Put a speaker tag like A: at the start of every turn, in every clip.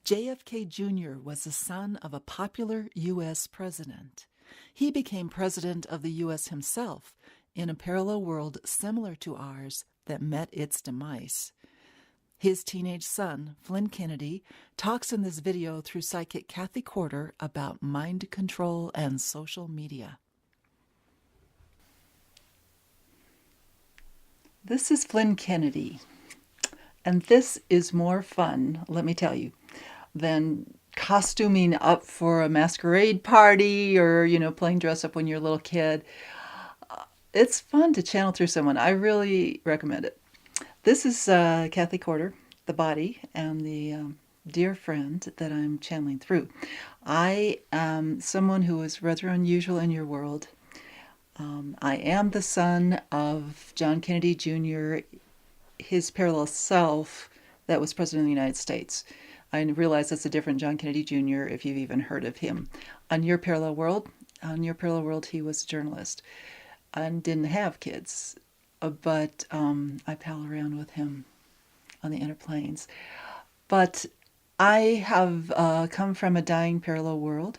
A: JFK Jr. was the son of a popular U.S. president. He became president of the U.S. himself in a parallel world similar to ours that met its demise. His teenage son, Flynn Kennedy, talks in this video through psychic Cathee Courter about mind control and social media. This is Flynn Kennedy, and this is more fun, let me tell you, than costuming up for a masquerade party or, playing dress up when you're a little kid. It's fun to channel through someone. I really recommend it. This is Cathee Courter, the body, and the dear friend that I'm channeling through. I am someone who is rather unusual in your world. I am the son of John Kennedy Jr., his parallel self that was president of the United States. I realize that's a different John Kennedy Jr. if you've even heard of him. On your parallel world, he was a journalist and didn't have kids, but I pal around with him on the inner planes. But I have come from a dying parallel world,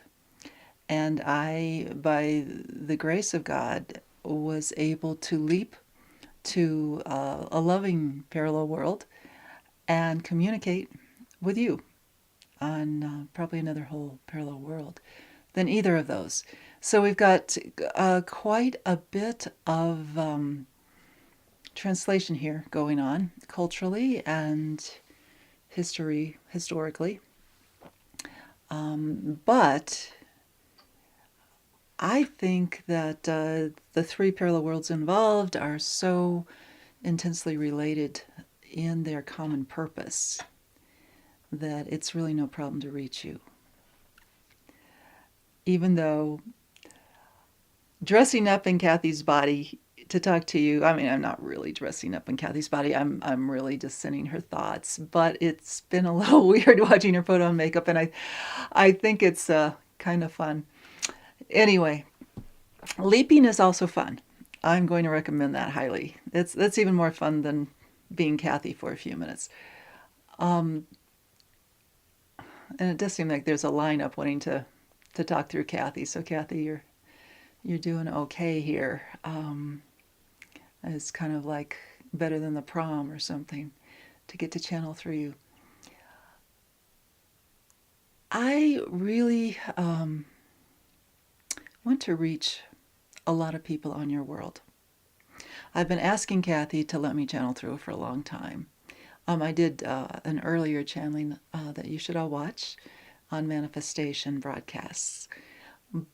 A: and I, by the grace of God, was able to leap to a loving parallel world and communicate with you on probably another whole parallel world than either of those. So we've got quite a bit of translation here going on culturally and historically. But I think that the three parallel worlds involved are so intensely related in their common purpose that it's really no problem to reach you. Even though dressing up in Cathee's body to talk to you, I mean, I'm not really dressing up in Cathee's body. I'm really just sending her thoughts. But it's been a little weird watching her put on makeup, and I think it's kind of fun. Anyway, leaping is also fun. I'm going to recommend that highly. That's even more fun than being Cathee for a few minutes. And it does seem like there's a lineup wanting to talk through Cathee. So Cathee, you're doing okay here. It's kind of like better than the prom or something to get to channel through you. I really want to reach a lot of people on your world. I've been asking Cathee to let me channel through for a long time. I did an earlier channeling that you should all watch on manifestation broadcasts.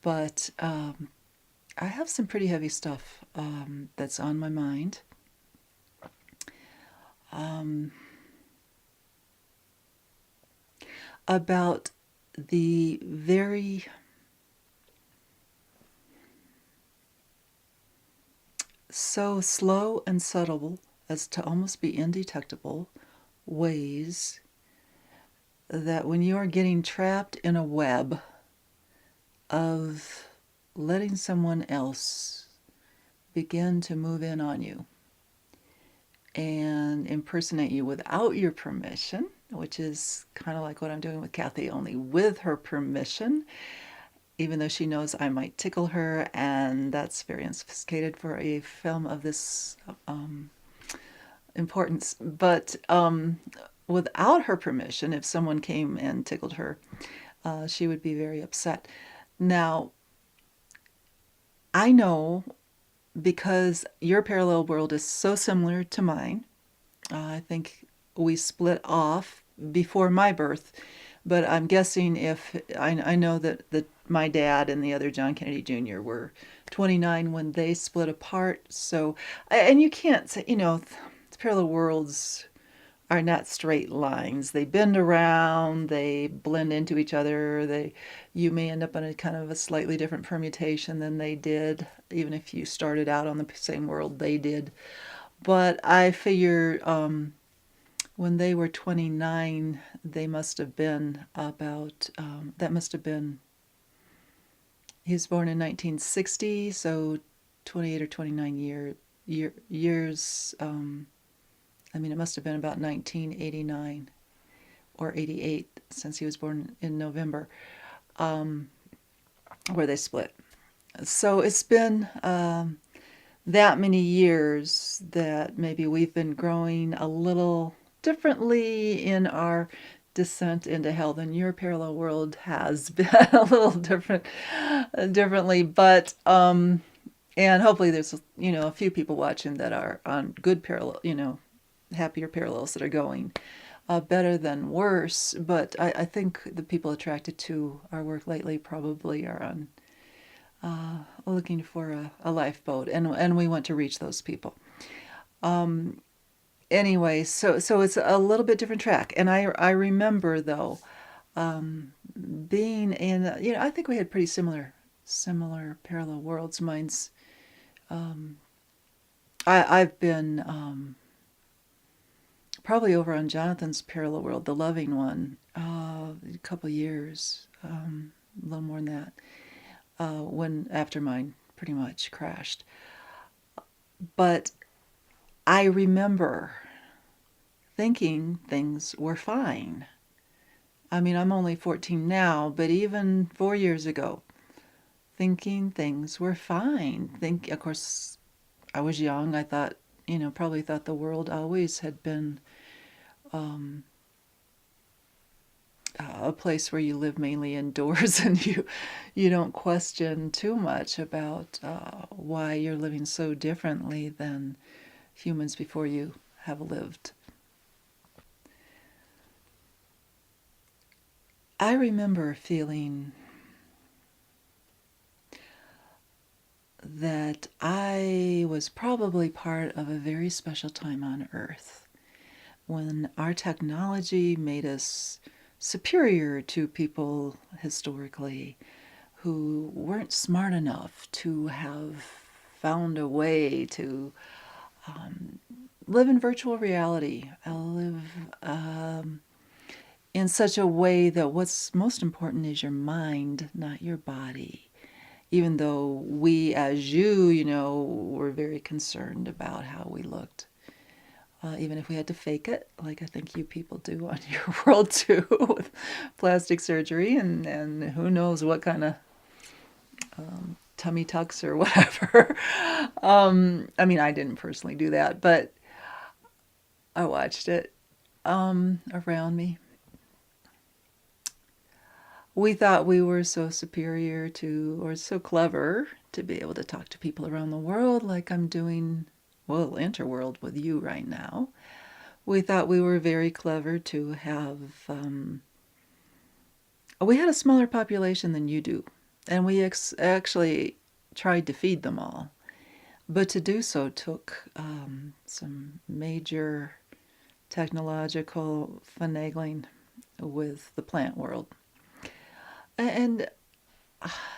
A: But I have some pretty heavy stuff that's on my mind. About the very so slow and subtle as to almost be indetectable ways that when you are getting trapped in a web of letting someone else begin to move in on you and impersonate you without your permission, which is kind of like what I'm doing with Cathee, only with her permission, even though she knows I might tickle her, and that's very unsophisticated for a film of this importance. But without her permission, if someone came and tickled her, she would be very upset. Now, I know, because your parallel world is so similar to mine, I think we split off before my birth, but I'm guessing if I know that my dad and the other John Kennedy Jr. were 29 when they split apart. So, and you can't say, parallel worlds are not straight lines. They bend around, they blend into each other. You may end up in a kind of a slightly different permutation than they did, even if you started out on the same world they did. But I figure when they were 29, they must have been about, that must have been, he was born in 1960, so 28 or 29 years, it must have been about 1989 or 88, since he was born in November, where they split. So it's been that many years that maybe we've been growing a little differently in our descent into hell than your parallel world has been a little differently, but and hopefully there's a few people watching that are on good parallel, happier parallels that are going better than worse. But I think the people attracted to our work lately probably are on looking for a lifeboat, and we want to reach those people. Anyway, so it's a little bit different track, and I remember though being in I think we had pretty similar parallel worlds. Mine's I've been probably over on Jonathan's parallel world, the loving one, a couple years, a little more than that, when after mine pretty much crashed. But I remember thinking things were fine. I mean, I'm only 14 now, but even 4 years ago, thinking things were fine. Of course, I was young. I thought, probably thought the world always had been a place where you live mainly indoors and you don't question too much about why you're living so differently than humans before you have lived. I remember feeling that I was probably part of a very special time on Earth when our technology made us superior to people historically who weren't smart enough to have found a way to live in virtual reality, live in such a way that what's most important is your mind, not your body. Even though we, as were very concerned about how we looked. Even if we had to fake it, like I think you people do on your world too, with plastic surgery and who knows what kind of tummy tucks or whatever. I mean, I didn't personally do that, but I watched it around me. We thought we were so superior to, or so clever to be able to talk to people around the world like I'm doing, well, interworld with you right now. We thought we were very clever to have, we had a smaller population than you do, and we actually tried to feed them all. But to do so took some major technological finagling with the plant world. And,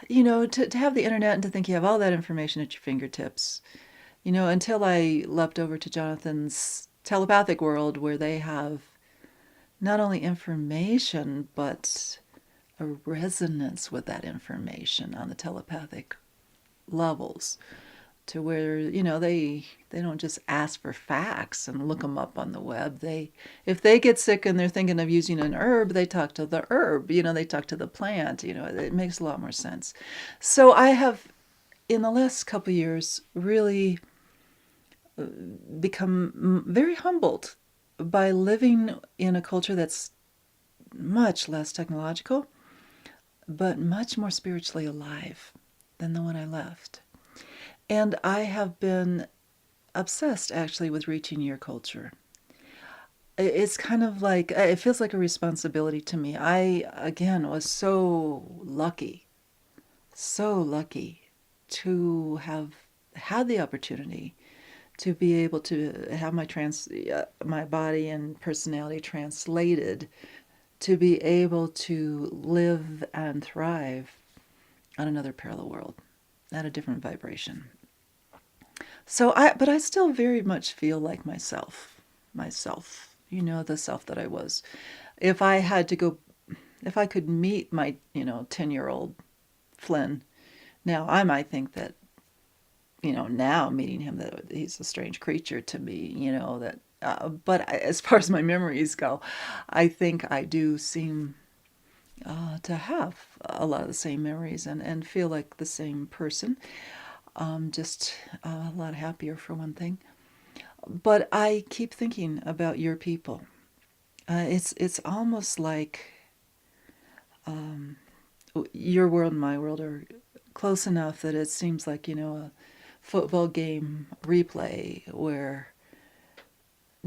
A: to have the internet and to think you have all that information at your fingertips, until I leapt over to Jonathan's telepathic world where they have not only information, but a resonance with that information on the telepathic levels, to where they don't just ask for facts and look them up on the web. If they get sick and they're thinking of using an herb, they talk to the herb. They talk to the plant. It makes a lot more sense. So I have, in the last couple of years, really become very humbled by living in a culture that's much less technological, but much more spiritually alive than the one I left. And I have been obsessed, actually, with reaching your culture. It's kind of like, it feels like a responsibility to me. I, again, was so lucky to have had the opportunity to be able to have my body and personality translated, to be able to live and thrive on another parallel world, at a different vibration. But I still very much feel like myself, the self that I was. If I could meet my, 10-year-old Flynn, now I might think that, now meeting him, that he's a strange creature to me, that But as far as my memories go, I think I do seem to have a lot of the same memories and feel like the same person, just a lot happier for one thing. But I keep thinking about your people. It's almost like your world and my world are close enough that it seems like, a football game replay where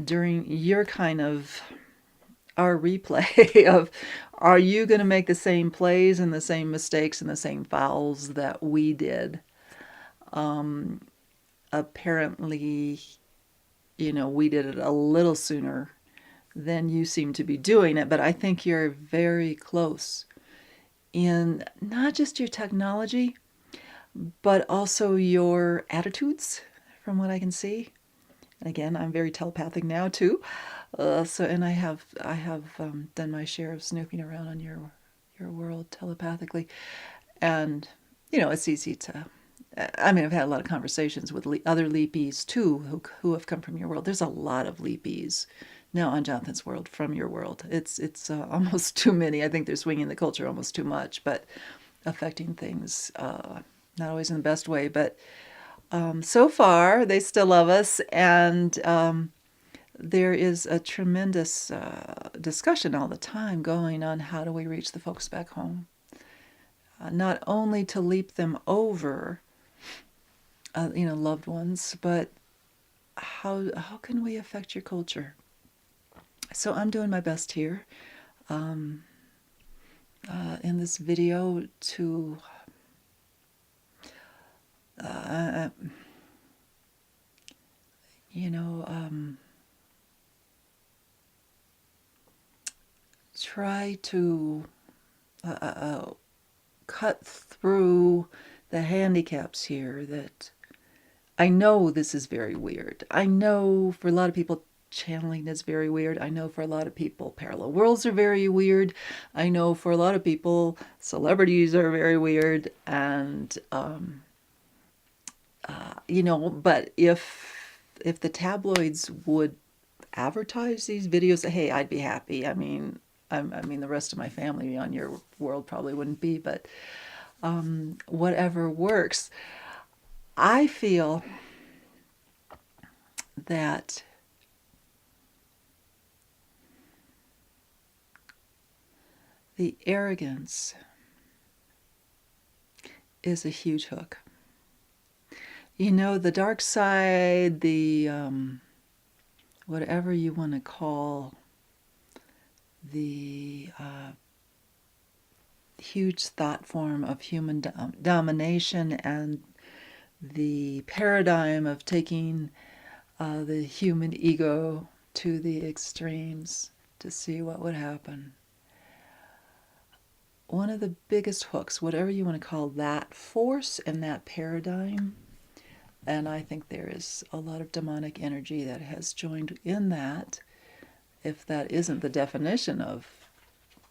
A: during your kind of our replay of are you going to make the same plays and the same mistakes and the same fouls that we did? Apparently, we did it a little sooner than you seem to be doing it, but I think you're very close in not just your technology, but also your attitudes, from what I can see. Again, I'm very telepathic now too. And I have done my share of snooping around on your world telepathically, and it's easy to. I mean, I've had a lot of conversations with other leapies too, who have come from your world. There's a lot of leapies now on Jonathan's world from your world. It's almost too many. I think they're swinging the culture almost too much, but affecting things not always in the best way. But so far, they still love us, and there is a tremendous discussion all the time going on how do we reach the folks back home. Not only to leap them over, loved ones, but how can we affect your culture? So I'm doing my best here in this video to try to cut through the handicaps here that I know this is very weird. I know for a lot of people channeling is very weird. I know for a lot of people parallel worlds are very weird. I know for a lot of people celebrities are very weird. And but if the tabloids would advertise these videos, hey, I'd be happy. I mean, the rest of my family on your world probably wouldn't be, but whatever works. I feel that the arrogance is a huge hook. The dark side, the whatever you want to call the huge thought form of human domination and the paradigm of taking the human ego to the extremes to see what would happen. One of the biggest hooks, whatever you want to call that force and that paradigm, and I think there is a lot of demonic energy that has joined in that, if that isn't the definition of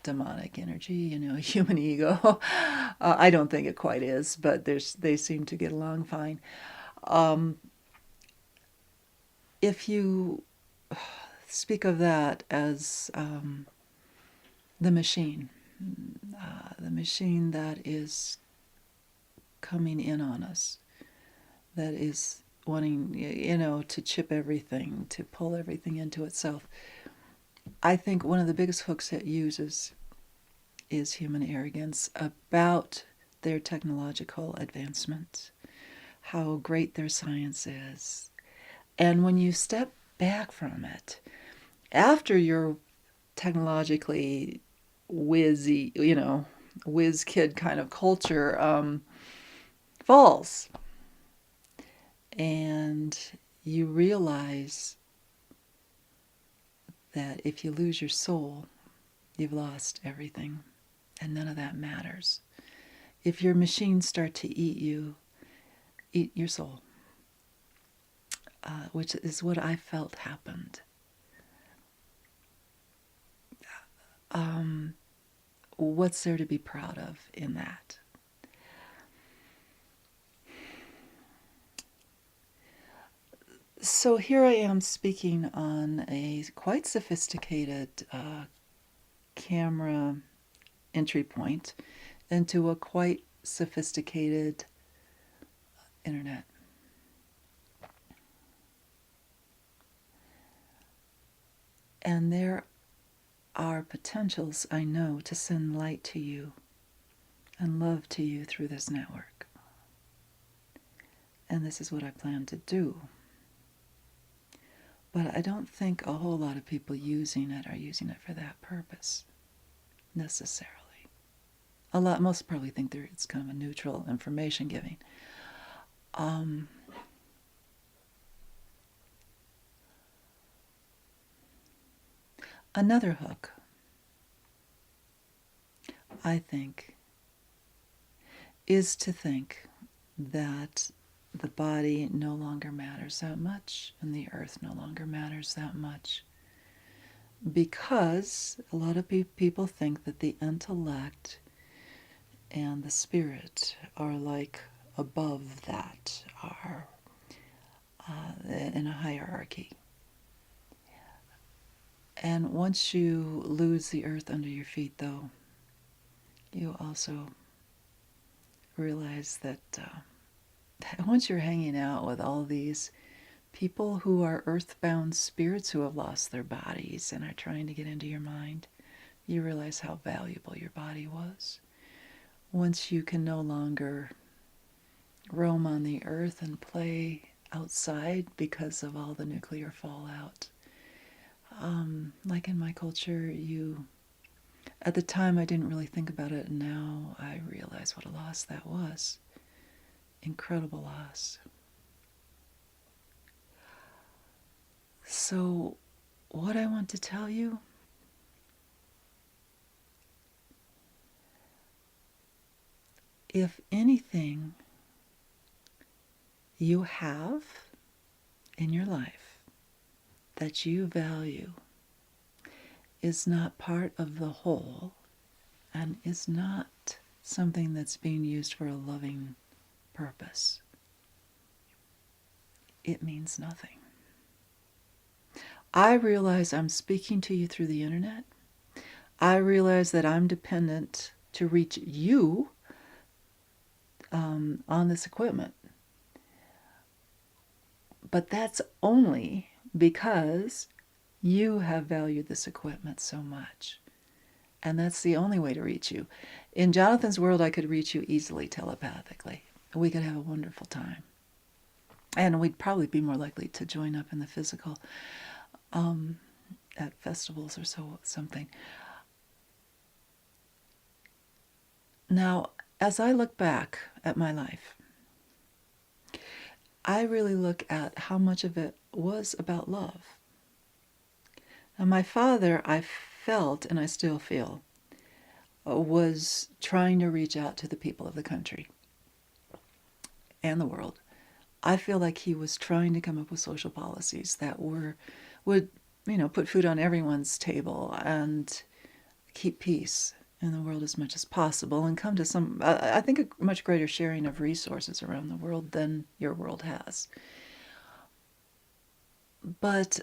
A: demonic energy, human ego. I don't think it quite is, but they seem to get along fine. If you speak of that as the machine that is coming in on us, that is wanting, to chip everything, to pull everything into itself. I think one of the biggest hooks it uses is human arrogance about their technological advancement, how great their science is. And when you step back from it, after your technologically whiz kid kind of culture falls, and you realize that if you lose your soul, you've lost everything, and none of that matters. If your machines start to eat your soul, which is what I felt happened. What's there to be proud of in that? So here I am speaking on a quite sophisticated camera entry point into a quite sophisticated internet. And there are potentials, I know, to send light to you and love to you through this network. And this is what I plan to do. But I don't think a whole lot of people using it are using it for that purpose, necessarily. Most probably think it's kind of a neutral information giving. Another hook, I think, is to think that the body no longer matters that much and the earth no longer matters that much. Because a lot of people think that the intellect and the spirit are like above that, are in a hierarchy. And once you lose the earth under your feet, though, you also realize that once you're hanging out with all these people who are earthbound spirits who have lost their bodies and are trying to get into your mind, you realize how valuable your body was. Once you can no longer roam on the earth and play outside because of all the nuclear fallout. Like in my culture, at the time I didn't really think about it, and now I realize what a loss that was. Incredible loss. So, what I want to tell you, if anything you have in your life that you value is not part of the whole and is not something that's being used for a loving purpose, it means nothing. I realize I'm speaking to you through the internet. I realize that I'm dependent to reach you on this equipment. But that's only because you have valued this equipment so much. And that's the only way to reach you. In Jonathan's world, I could reach you easily telepathically. We could have a wonderful time. And we'd probably be more likely to join up in the physical at festivals or something. Now, as I look back at my life, I really look at how much of it was about love. And my father, I felt, and I still feel, was trying to reach out to the people of the country and the world. I feel like he was trying to come up with social policies that would put food on everyone's table and keep peace in the world as much as possible and come to I think, a much greater sharing of resources around the world than your world has. But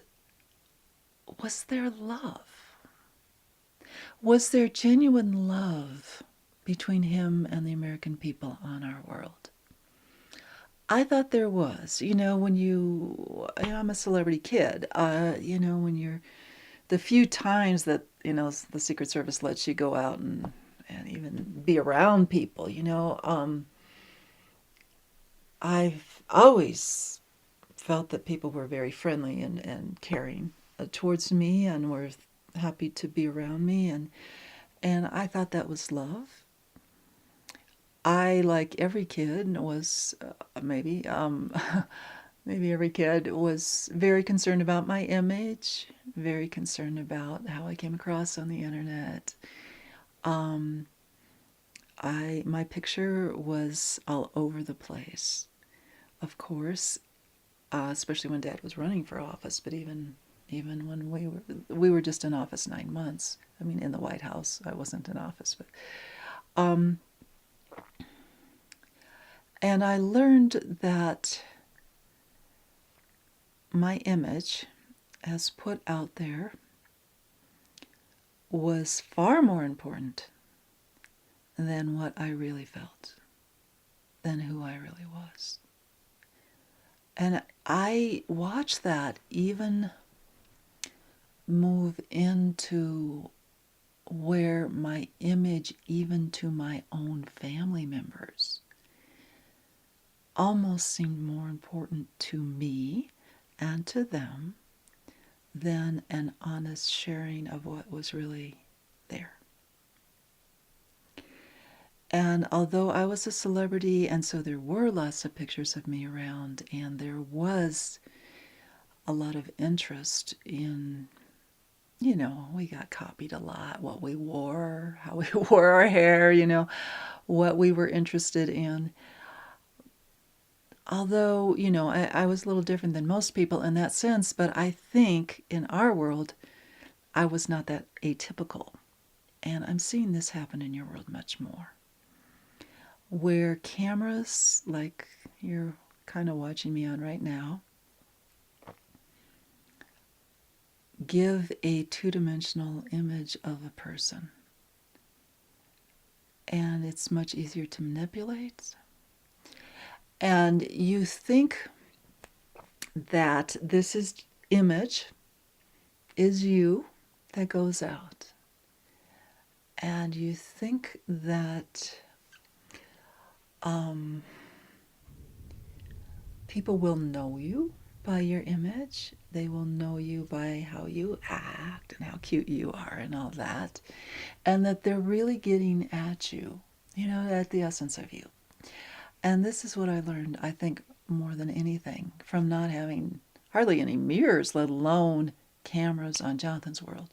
A: was there love? Was there genuine love between him and the American people on our world? I thought there was. I'm a celebrity kid. When the few times that, the Secret Service lets you go out and even be around people, I've always felt that people were very friendly and caring towards me and were happy to be around me. And I thought that was love. I, like every kid, was maybe every kid was very concerned about my image, very concerned about how I came across on the internet. My picture was all over the place, of course, especially when Dad was running for office. But even when we were just in office 9 months. I mean, in the White House, I wasn't in office, but. And I learned that my image as put out there was far more important than what I really felt, than who I really was. And I watched that even move into where my image, even to my own family members, almost seemed more important to me and to them than an honest sharing of what was really there. And although I was a celebrity, and so there were lots of pictures of me around, and there was a lot of interest in, we got copied a lot, what we wore, how we wore our hair, what we were interested in. Although, I was a little different than most people in that sense, but I think in our world, I was not that atypical. And I'm seeing this happen in your world much more, where cameras, like you're kind of watching me on right now, give a two-dimensional image of a person. And it's much easier to manipulate. And you think that this is image is you that goes out. And you think that people will know you by your image. They will know you by how you act and how cute you are and all that. And that they're really getting at you, at the essence of you. And this is what I learned, I think, more than anything, from not having hardly any mirrors, let alone cameras on Jonathan's World,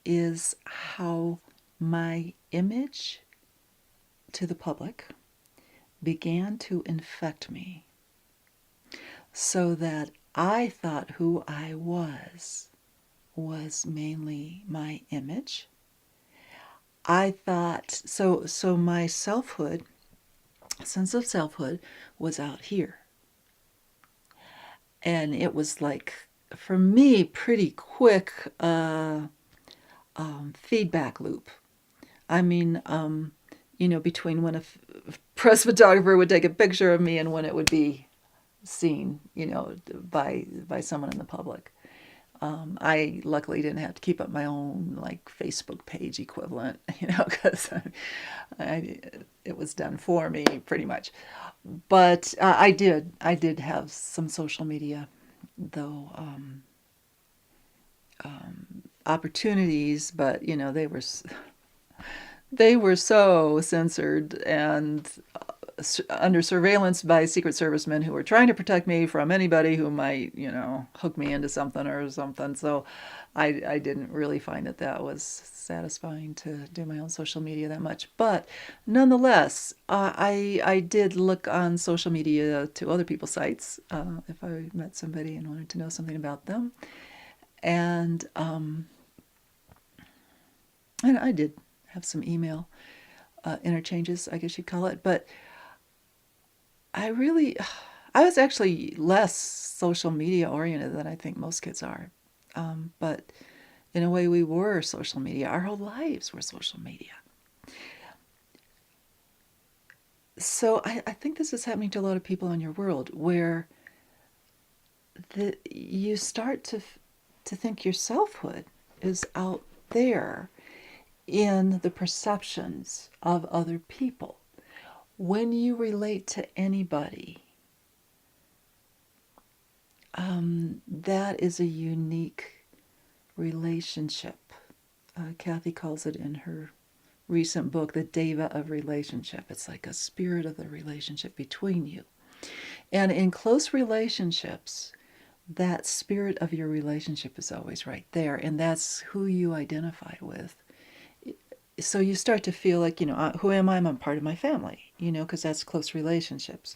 A: is how my image to the public began to infect me, so that I thought who I was mainly my image. I thought, so my selfhood, sense of selfhood, was out here. And it was like, for me, pretty quick feedback loop. I mean, between when a press photographer would take a picture of me and when it would be seen, by someone in the public. I luckily didn't have to keep up my own Facebook page equivalent, because it was done for me pretty much. But I did have some social media, though, opportunities, but they were so censored and under surveillance by Secret Servicemen who were trying to protect me from anybody who might, hook me into something or something. So I didn't really find that was satisfying to do my own social media that much. But nonetheless, I did look on social media to other people's sites if I met somebody and wanted to know something about them. And I did have some email interchanges, I guess you'd call it. But I was actually less social media oriented than I think most kids are. But in a way, we were social media. Our whole lives were social media. So I think this is happening to a lot of people in your world, where you start to think your selfhood is out there in the perceptions of other people. When you relate to anybody, that is a unique relationship. Cathee calls it in her recent book the deva of relationship. It's like a spirit of the relationship between you. And in close relationships, that spirit of your relationship is always right there, and that's who you identify with. So you start to feel like, who am I? I'm a part of my family, because that's close relationships,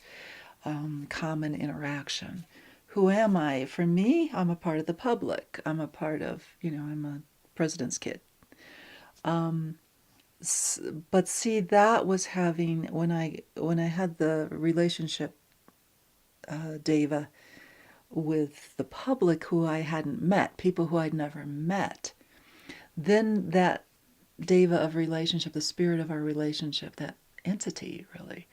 A: common interaction. Who am I? For me, I'm a part of the public. I'm a part of, I'm a president's kid. But see, that was when I had the relationship deva with the public who I hadn't met, people who I'd never met. Then that deva of relationship, the spirit of our relationship, that entity really,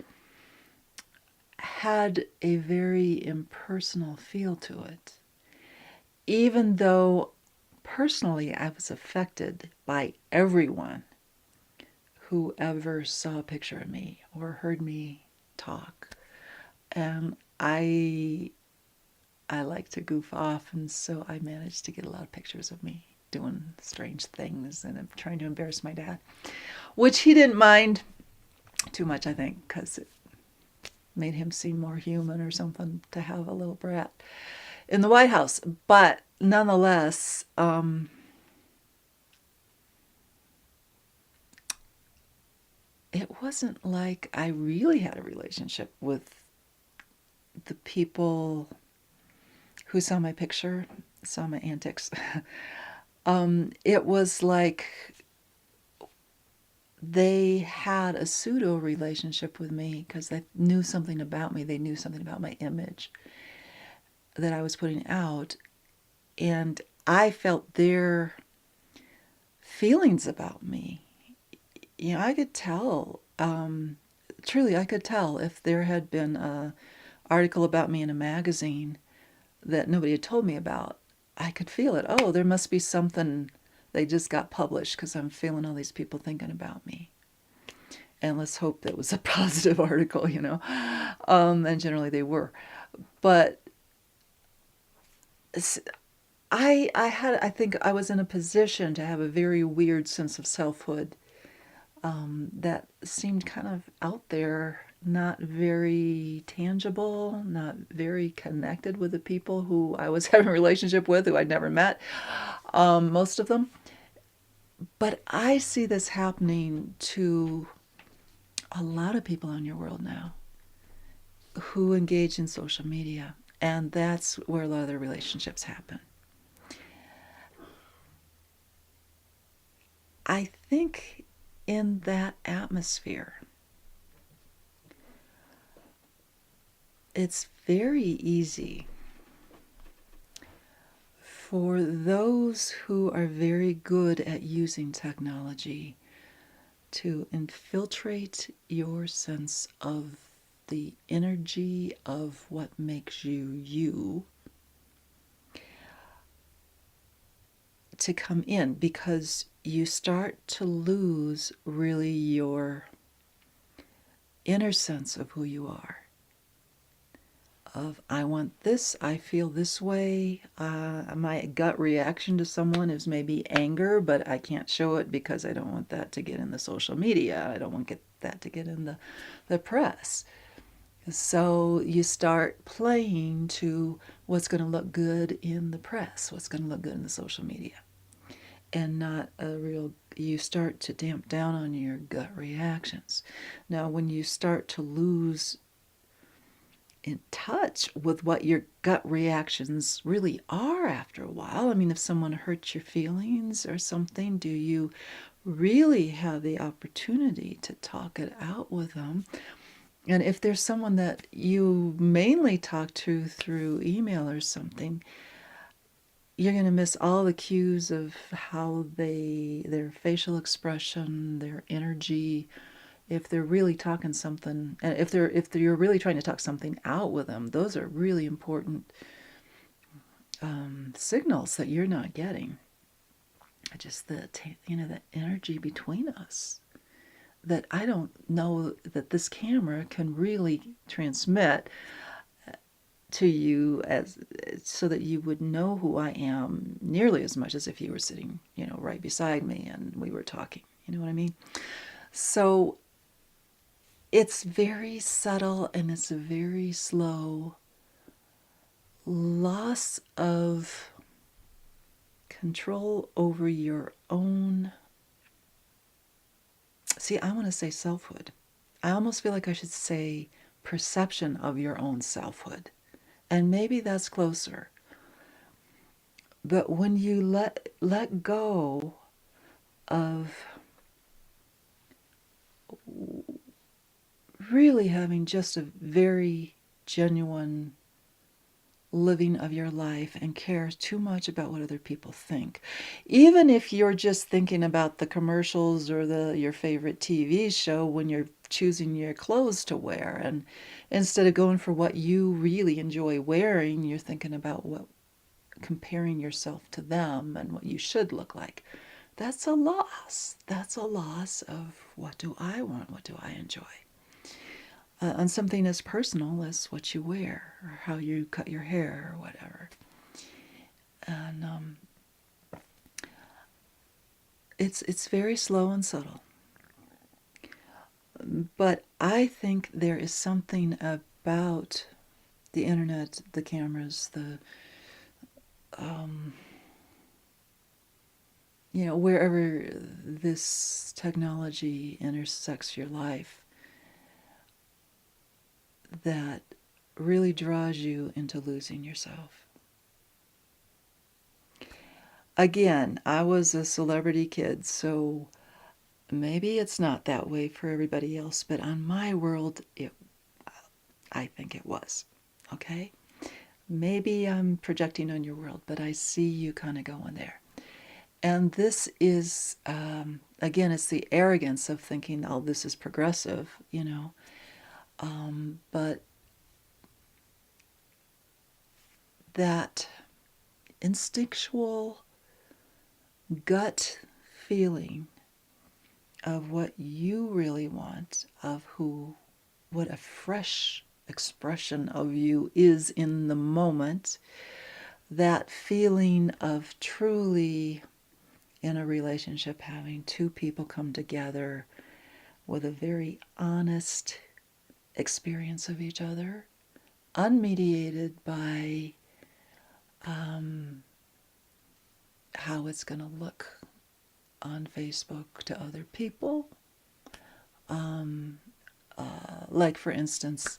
A: had a very impersonal feel to it. Even though personally I was affected by everyone who ever saw a picture of me or heard me talk. And I like to goof off, and so I managed to get a lot of pictures of me doing strange things and trying to embarrass my dad, which he didn't mind too much, I think, because it made him seem more human or something to have a little brat in the White House. But nonetheless, it wasn't like I really had a relationship with the people who saw my picture, saw my antics. It was like they had a pseudo relationship with me because they knew something about me. They knew something about my image that I was putting out. And I felt their feelings about me. You know, I could tell, truly, I could tell if there had been an article about me in a magazine that nobody had told me about. I could feel it. Oh, there must be something they just got published because I'm feeling all these people thinking about me. And let's hope that was a positive article, you know. And generally they were. But I think I was in a position to have a very weird sense of selfhood that seemed kind of out there, not very tangible, not very connected with the people who I was having a relationship with, who I'd never met, most of them. But I see this happening to a lot of people in your world now who engage in social media, and that's where a lot of their relationships happen. I think in that atmosphere, it's very easy for those who are very good at using technology to infiltrate your sense of the energy of what makes you you, to come in, because you start to lose really your inner sense of who you are. Of, I want this, I feel this way. My gut reaction to someone is maybe anger, but I can't show it because I don't want that to get in the social media. I don't want that to get in the press. So you start playing to what's going to look good in the press, what's going to look good in the social media. And not a real, you start to damp down on your gut reactions. Now, when you start to lose in touch with what your gut reactions really are after a while, I mean, if someone hurts your feelings or something, do you really have the opportunity to talk it out with them? And if there's someone that you mainly talk to through email or something, you're going to miss all the cues of how their facial expression, their energy, if they're really talking something, and if you're really trying to talk something out with them, those are really important signals that you're not getting. Just the energy between us, that I don't know that this camera can really transmit to you, as so that you would know who I am nearly as much as if you were sitting, right beside me and we were talking. You know what I mean? So it's very subtle and it's a very slow loss of control over your own. See, I want to say selfhood. I almost feel like I should say perception of your own selfhood. And maybe that's closer. But when you let go of really having just a very genuine living of your life and care too much about what other people think. Even if you're just thinking about the commercials or your favorite TV show when you're choosing your clothes to wear, and instead of going for what you really enjoy wearing, you're thinking about what comparing yourself to them and what you should look like. That's a loss. That's a loss of what do I want? What do I enjoy? On something as personal as what you wear or how you cut your hair or whatever. And it's very slow and subtle. But I think there is something about the internet, the cameras, wherever this technology intersects your life, that really draws you into losing yourself. Again, I was a celebrity kid, so maybe it's not that way for everybody else, but on my world, I think it was. Okay? Maybe I'm projecting on your world, but I see you kind of going there. And this is, again, it's the arrogance of thinking, oh, this is progressive, but that instinctual gut feeling of what you really want, of what a fresh expression of you is in the moment, that feeling of truly in a relationship having two people come together with a very honest experience of each other, unmediated by how it's going to look on Facebook to other people. Like, for instance,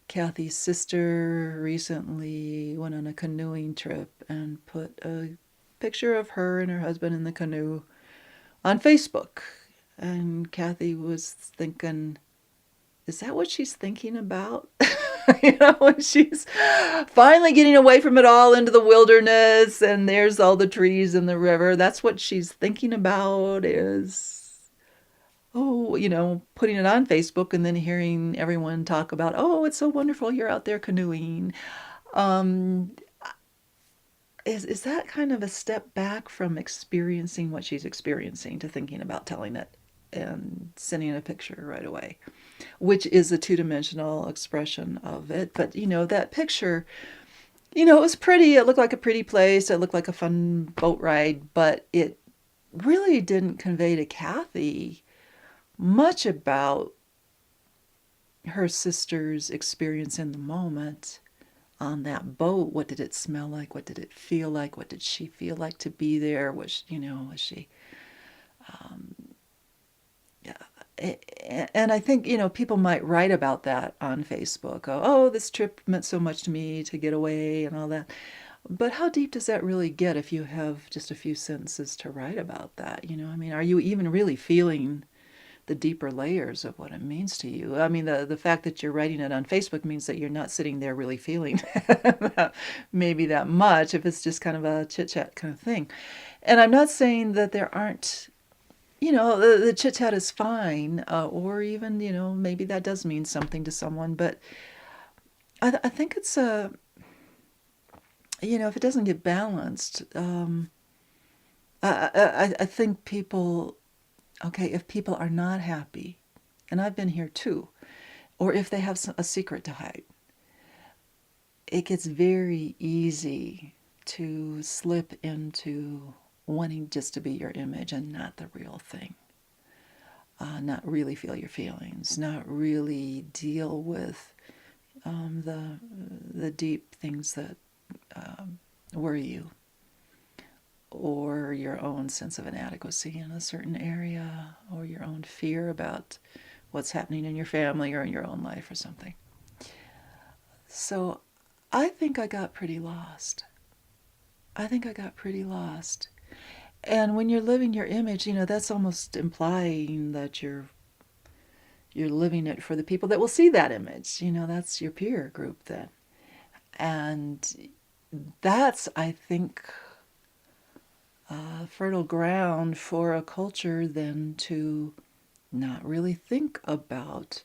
A: Cathee's sister recently went on a canoeing trip and put a picture of her and her husband in the canoe on Facebook. And Cathee was thinking, is that what she's thinking about? When she's finally getting away from it all into the wilderness and there's all the trees and the river. That's what she's thinking about is, putting it on Facebook and then hearing everyone talk about, oh, it's so wonderful you're out there canoeing. Um, is that kind of a step back from experiencing what she's experiencing to thinking about telling it and sending a picture right away, which is a two-dimensional expression of it. But, that picture, it was pretty. It looked like a pretty place. It looked like a fun boat ride, but it really didn't convey to Cathee much about her sister's experience in the moment on that boat. What did it smell like? What did it feel like? What did she feel like to be there? Was she and I think, people might write about that on Facebook. Oh, this trip meant so much to me to get away and all that. But how deep does that really get if you have just a few sentences to write about that? Are you even really feeling the deeper layers of what it means to you? The fact that you're writing it on Facebook means that you're not sitting there really feeling maybe that much, if it's just kind of a chit-chat kind of thing. And I'm not saying that there aren't, the chit-chat is fine, or even, maybe that does mean something to someone, but I think it's if it doesn't get balanced, I think people, okay, if people are not happy, and I've been here too, or if they have a secret to hide, it gets very easy to slip into wanting just to be your image and not the real thing. Not really feel your feelings, not really deal with the deep things that worry you, or your own sense of inadequacy in a certain area, or your own fear about what's happening in your family or in your own life or something. So I think I got pretty lost. And when you're living your image, that's almost implying that you're living it for the people that will see that image. That's your peer group then. And that's, I think, fertile ground for a culture then to not really think about,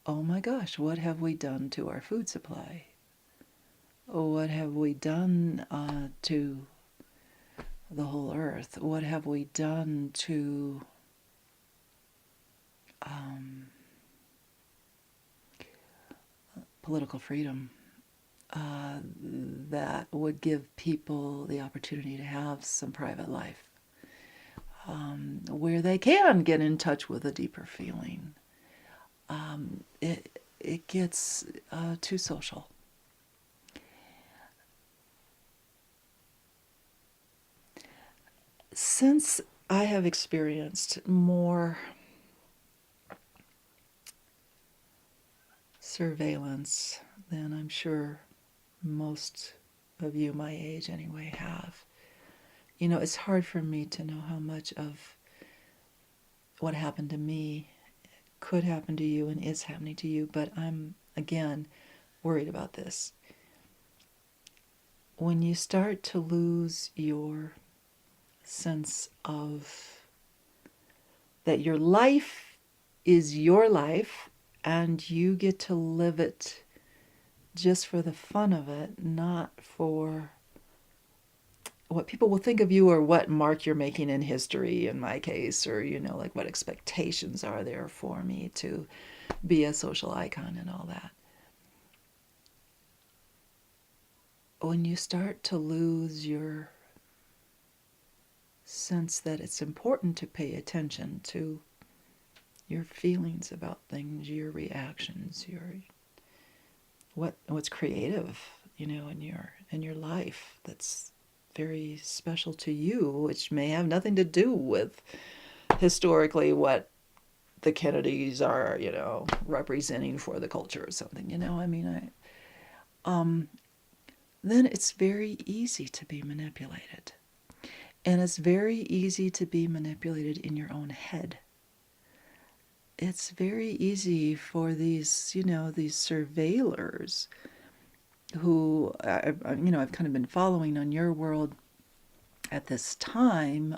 A: oh my gosh, what have we done to our food supply? What have we done to the whole earth? What have we done to political freedom that would give people the opportunity to have some private life, where they can get in touch with a deeper feeling? It gets too social. Since I have experienced more surveillance than I'm sure most of you my age anyway have, it's hard for me to know how much of what happened to me could happen to you and is happening to you, but I'm, again, worried about this. When you start to lose your sense of that your life is your life and you get to live it just for the fun of it, not for what people will think of you or what mark you're making in history, in my case, or, like what expectations are there for me to be a social icon and all that. When you start to lose your sense that it's important to pay attention to your feelings about things, your reactions, what's creative, in your life that's very special to you, which may have nothing to do with historically what the Kennedys are, representing for the culture or something, then it's very easy to be manipulated. And it's very easy to be manipulated in your own head. It's very easy for these, these surveillors who, I've kind of been following on your world at this time,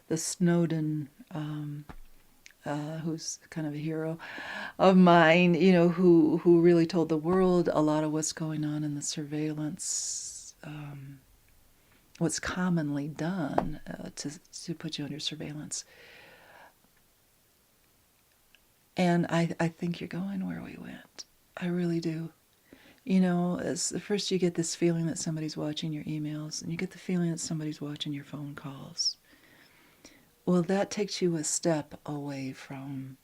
A: the Snowden, who's kind of a hero of mine, who really told the world a lot of what's going on in the surveillance, what's commonly done to put you under surveillance. And I think you're going where we went. I really do. As first you get this feeling that somebody's watching your emails, and you get the feeling that somebody's watching your phone calls. Well, that takes you a step away from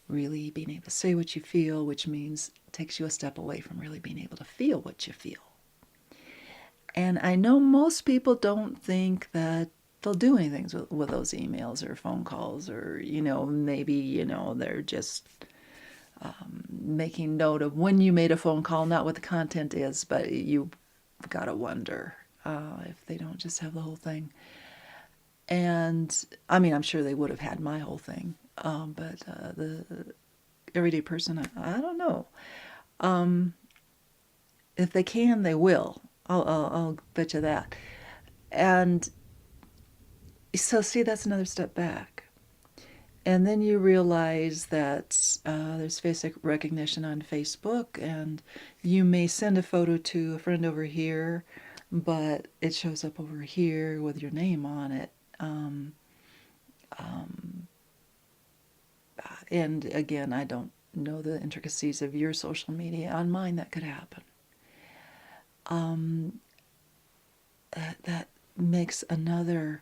A: really being able to say what you feel, which means takes you a step away from really being able to feel what you feel. And I know most people don't think that they'll do anything with those emails or phone calls, or, maybe, they're just making note of when you made a phone call, not what the content is, but you gotta wonder if they don't just have the whole thing. And I mean, I'm sure they would have had my whole thing, but the everyday person, I don't know. If they can, they will. I'll bet you that. And so, see, that's another step back. And then you realize that there's face recognition on Facebook, and you may send a photo to a friend over here, but it shows up over here with your name on it. And again, I don't know the intricacies of your social media. On mine, that could happen. That makes another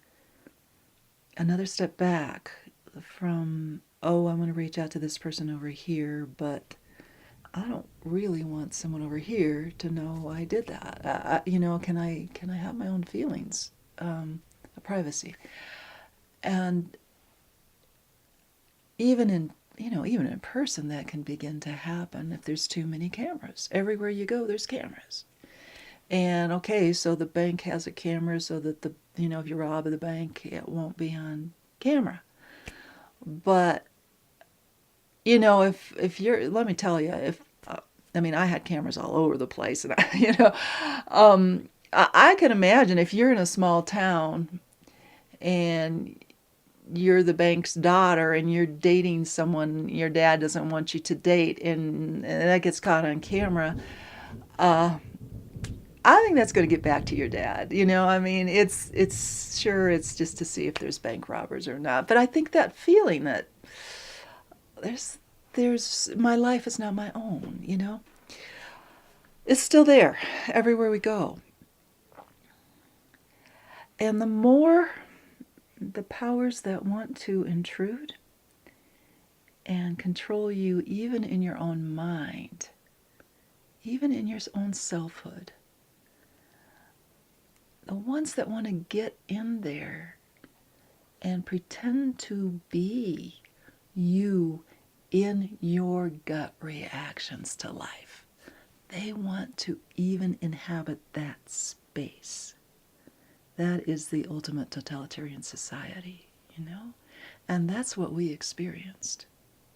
A: step back from, oh, I'm going to reach out to this person over here, but I don't really want someone over here to know I did that. Can I have my own feelings, privacy? And even in person, that can begin to happen if there's too many cameras. Everywhere you go, there's cameras. And okay, so the bank has a camera so that if you rob the bank, it won't be on camera. But if you're, let me tell you, I mean, I had cameras all over the place, and I can imagine if you're in a small town and you're the bank's daughter and you're dating someone your dad doesn't want you to date, and that gets caught on camera. I think that's going to get back to your dad. I mean, it's sure it's just to see if there's bank robbers or not. But I think that feeling that there's my life is not my own. It's still there everywhere we go. And the more the powers that want to intrude and control you, even in your own mind, even in your own selfhood, the ones that want to get in there and pretend to be you in your gut reactions to life, they want to even inhabit that space. That is the ultimate totalitarian society, And that's what we experienced.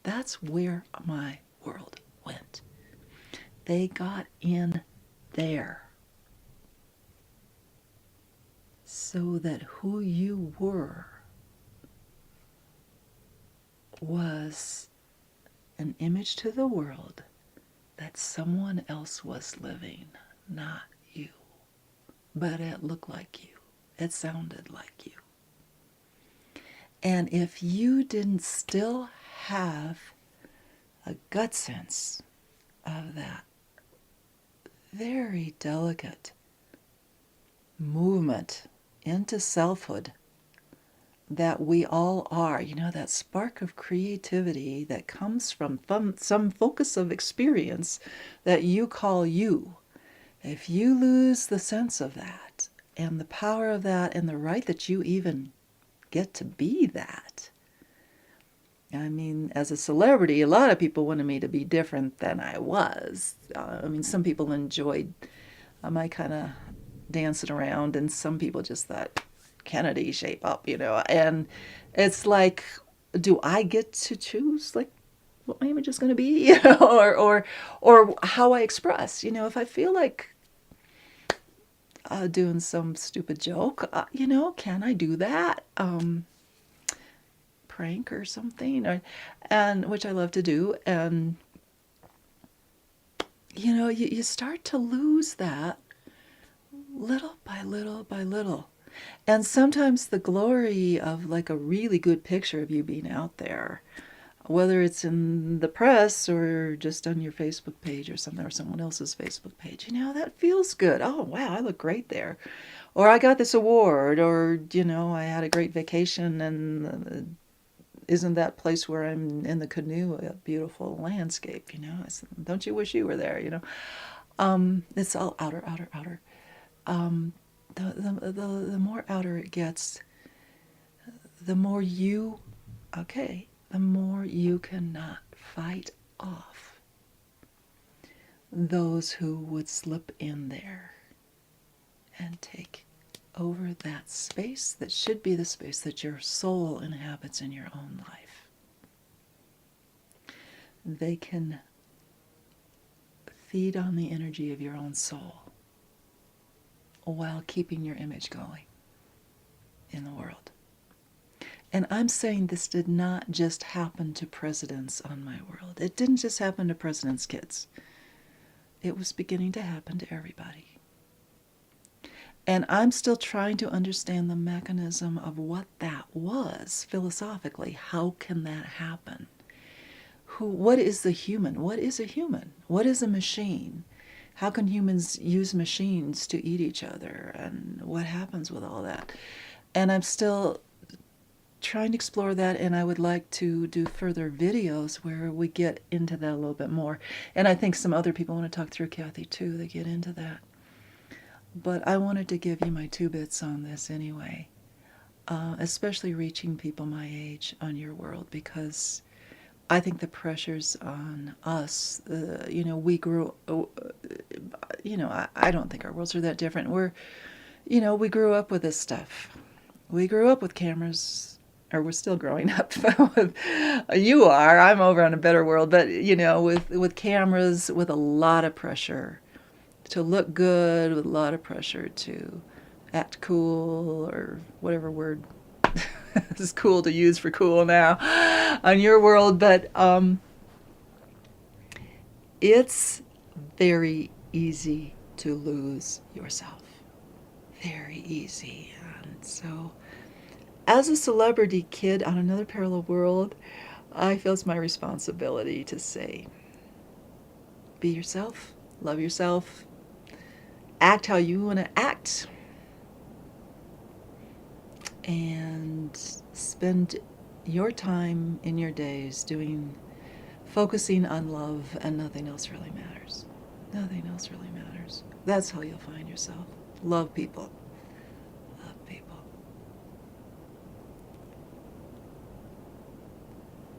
A: That's where my world went. They got in there so that who you were was an image to the world that someone else was living, not you. But it looked like you. It sounded like you. And if you didn't still have a gut sense of that very delicate movement into selfhood that we all are, that spark of creativity that comes from some focus of experience that you call you, if you lose the sense of that and the power of that and the right that you even get to be that. I mean, as a celebrity, a lot of people wanted me to be different than I was. I mean, some people enjoyed my kind of dancing around, and some people just thought, Kennedy, shape up, And it's like, do I get to choose, like, what my image is going to be, or how I express? If I feel like doing some stupid joke, can I do that? Prank or something, and which I love to do, and you start to lose that little by little by little. And sometimes the glory of like a really good picture of you being out there, whether it's in the press or just on your Facebook page or something, or someone else's Facebook page, that feels good. Oh, wow, I look great there. Or I got this award, or, I had a great vacation, and isn't that place where I'm in the canoe a beautiful landscape, Don't you wish you were there, It's all outer, outer, outer. The more outer it gets, the more the more you cannot fight off those who would slip in there and take over that space that should be the space that your soul inhabits in your own life. They can feed on the energy of your own soul while keeping your image going in the world. And I'm saying this did not just happen to presidents on my world. It didn't just happen to presidents' kids. It was beginning to happen to everybody. And I'm still trying to understand the mechanism of what that was philosophically. How can that happen? What is the human? What is a human? What is a machine? How can humans use machines to eat each other? And what happens with all that? And I'm still trying to explore that, and I would like to do further videos where we get into that a little bit more. And I think some other people want to talk through, Cathee, too. They get into that. But I wanted to give you my 2 bits on this anyway, especially reaching people my age on your world, because I think the pressures on us, we grew, I don't think our worlds are that different. We grew up with this stuff. We grew up with cameras or we're still growing up. You are. I'm over on a better world, but with cameras, with a lot of pressure to look good, with a lot of pressure to act cool, or whatever word is cool to use for cool now on your world. But it's very easy to lose yourself. Very easy. And so, as a celebrity kid on another parallel world, I feel it's my responsibility to say, be yourself, love yourself, act how you want to act, and spend your time in your days focusing on love, and nothing else really matters. Nothing else really matters. That's how you'll find yourself. Love people. Love people.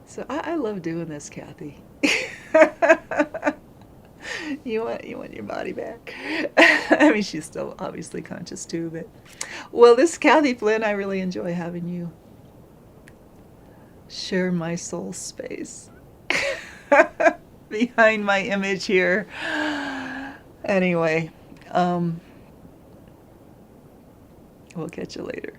A: So I love doing this, Cathee. You want your body back. I mean, she's still obviously conscious too, but well, this is Cathee Flynn. I really enjoy having you share my soul space behind my image here. Anyway, we'll catch you later.